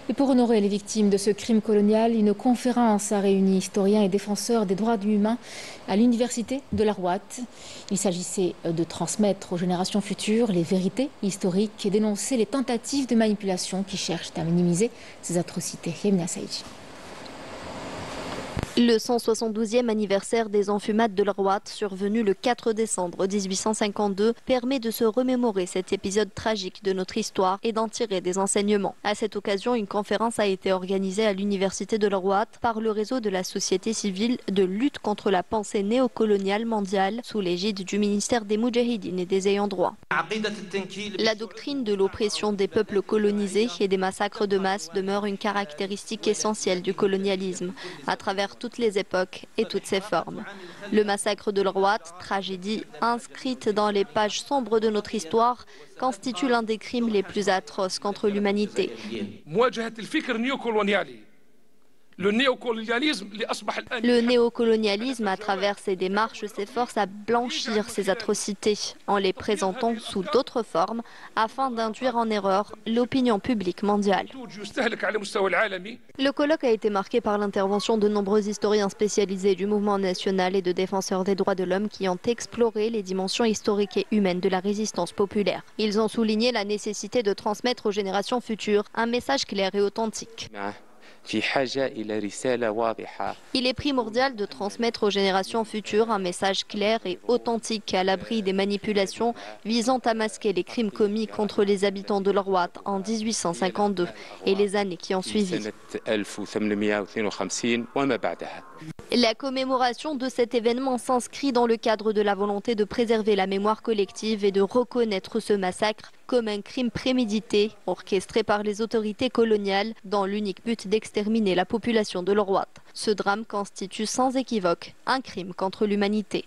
Et pour honorer les victimes de ce crime colonial, une conférence a réuni historiens et défenseurs des droits humains à l'université de Larouate. Il s'agissait de transmettre aux générations futures les vérités historiques et dénoncer les tentatives de manipulation qui cherchent à minimiser ces atrocités. Yemina Saïdji. Le 172e anniversaire des enfumades de Larouate, survenu le 4 décembre 1852, permet de se remémorer cet épisode tragique de notre histoire et d'en tirer des enseignements. À cette occasion, une conférence a été organisée à l'université de Larouate par le réseau de la société civile de lutte contre la pensée néocoloniale mondiale sous l'égide du ministère des Moudjahidines et des ayants droit. La doctrine de l'oppression des peuples colonisés et des massacres de masse demeure une caractéristique essentielle du colonialisme, à travers toutes les époques et toutes ses formes. Le massacre de Larouate, tragédie inscrite dans les pages sombres de notre histoire, constitue l'un des crimes les plus atroces contre l'humanité. Le néocolonialisme, à travers ses démarches, s'efforce à blanchir ces atrocités en les présentant sous d'autres formes afin d'induire en erreur l'opinion publique mondiale. Le colloque a été marqué par l'intervention de nombreux historiens spécialisés du mouvement national et de défenseurs des droits de l'homme qui ont exploré les dimensions historiques et humaines de la résistance populaire. Ils ont souligné la nécessité de transmettre aux générations futures un message clair et authentique. Il est primordial de transmettre aux générations futures un message clair et authentique à l'abri des manipulations visant à masquer les crimes commis contre les habitants de Larouate en 1852 et les années qui ont suivi. La commémoration de cet événement s'inscrit dans le cadre de la volonté de préserver la mémoire collective et de reconnaître ce massacre comme un crime prémédité, orchestré par les autorités coloniales, dans l'unique but d'exterminer la population de Larouate. Ce drame constitue sans équivoque un crime contre l'humanité.